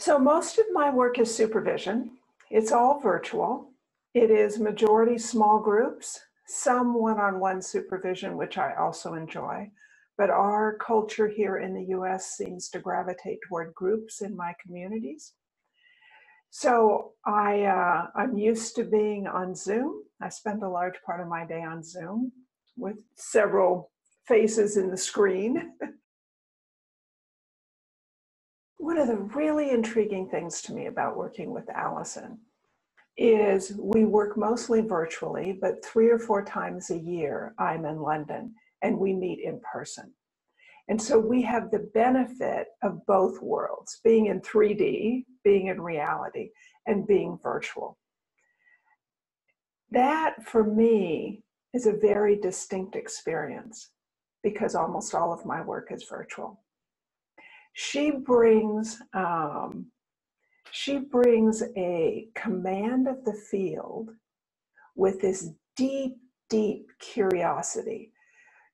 So most of my work is supervision. It's all virtual. It is majority small groups, some one-on-one supervision, which I also enjoy. But our culture here in the US seems to gravitate toward groups in my communities. So I'm used to being on Zoom. I spend a large part of my day on Zoom with several faces in the screen. One of the really intriguing things to me about working with Alison is we work mostly virtually, but 3 or 4 times a year I'm in London and we meet in person. And so we have the benefit of both worlds, being in 3D, being in reality, and being virtual. That, for me, is a very distinct experience because almost all of my work is virtual. She brings a command of the field with this deep, deep curiosity.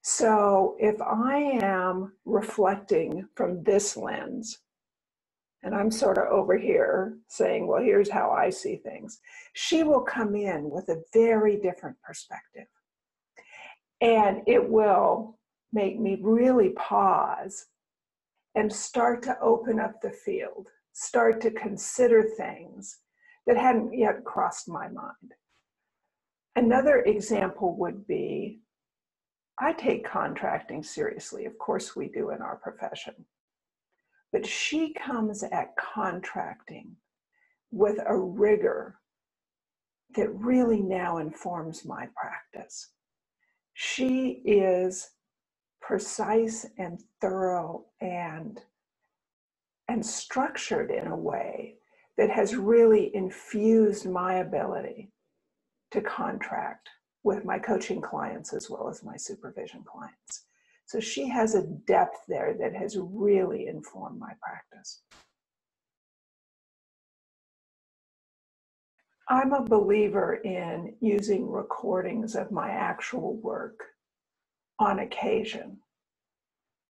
So if I am reflecting from this lens, and I'm sort of over here saying, well, here's how I see things, she will come in with a very different perspective. And it will make me really pause and start to open up the field, start to consider things that hadn't yet crossed my mind. Another example would be, I take contracting seriously. Of course we do in our profession. But she comes at contracting with a rigor that really now informs my practice. She is precise and thorough and structured in a way that has really infused my ability to contract with my coaching clients as well as my supervision clients. So she has a depth there that has really informed my practice. I'm a believer in using recordings of my actual work on occasion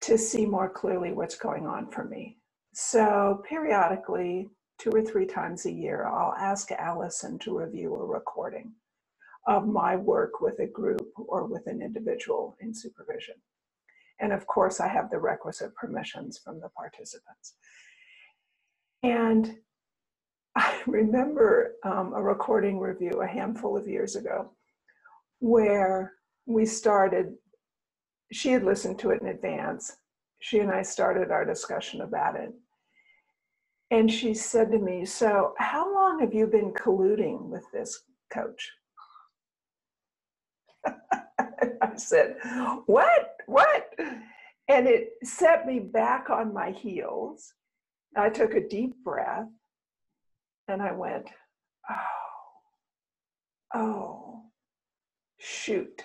to see more clearly what's going on for me. So periodically, 2 or 3 times a year, I'll ask Alison to review a recording of my work with a group or with an individual in supervision. And of course, I have the requisite permissions from the participants. And I remember a recording review a handful of years ago where we started, she had listened to it in advance. She and I started our discussion about it. And she said to me, so how long have you been colluding with this coach? I said, what? And it set me back on my heels. I took a deep breath and I went, oh, shoot.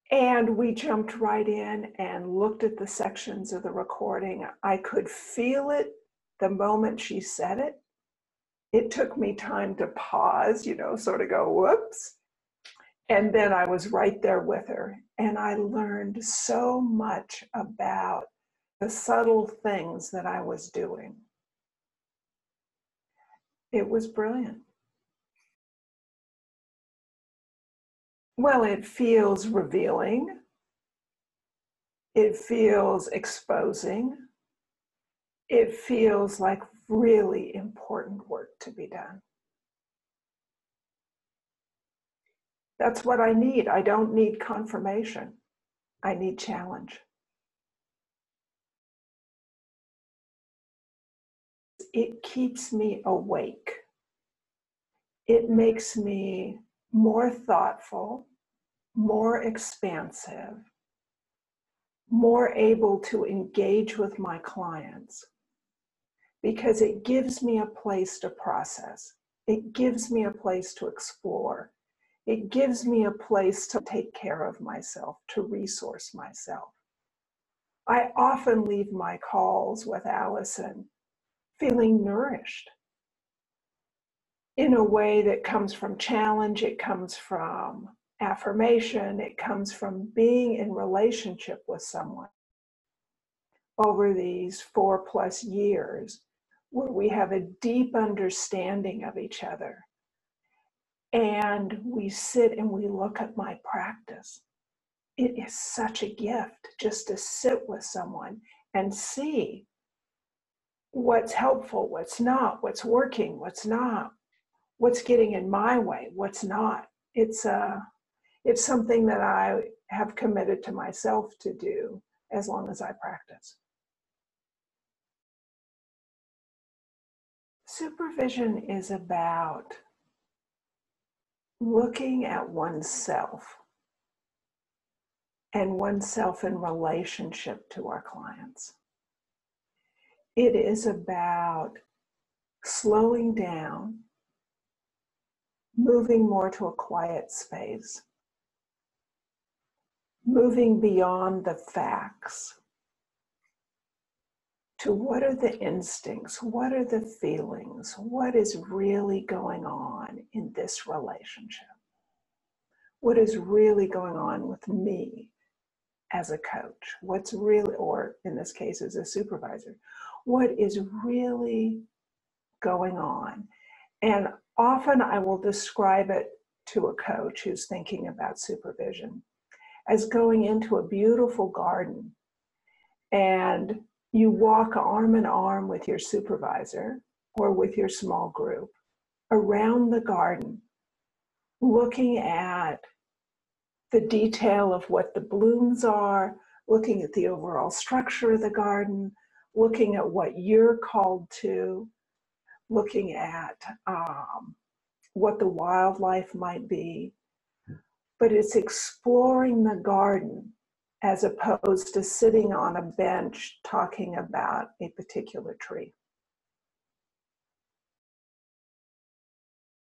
And we jumped right in and looked at the sections of the recording. I could feel it the moment she said it. It took me time to pause, sort of go, whoops. And then I was right there with her. And I learned so much about the subtle things that I was doing. It was brilliant. Well, it feels revealing. It feels exposing. It feels like really important work to be done. That's what I need. I don't need confirmation. I need challenge. It keeps me awake. It makes me more thoughtful, more expansive, more able to engage with my clients because it gives me a place to process. It gives me a place to explore. It gives me a place to take care of myself, to resource myself. I often leave my calls with Alison feeling nourished in a way that comes from challenge, it comes from affirmation, it comes from being in relationship with someone over these 4+ years where we have a deep understanding of each other. And we sit and we look at my practice. It is such a gift just to sit with someone and see what's helpful, what's not, what's working, what's not, what's getting in my way, what's not. It's something that I have committed to myself to do as long as I practice. Supervision is about looking at oneself and oneself in relationship to our clients. It is about slowing down, moving more to a quiet space, moving beyond the facts to what are the instincts, what are the feelings, what is really going on in this relationship? What is really going on with me as a coach? What's really, or in this case as a supervisor, what is really going on? And often I will describe it to a coach who's thinking about supervision as going into a beautiful garden, and you walk arm in arm with your supervisor or with your small group around the garden, looking at the detail of what the blooms are, looking at the overall structure of the garden, looking at what you're called to, looking at what the wildlife might be. But it's exploring the garden as opposed to sitting on a bench talking about a particular tree.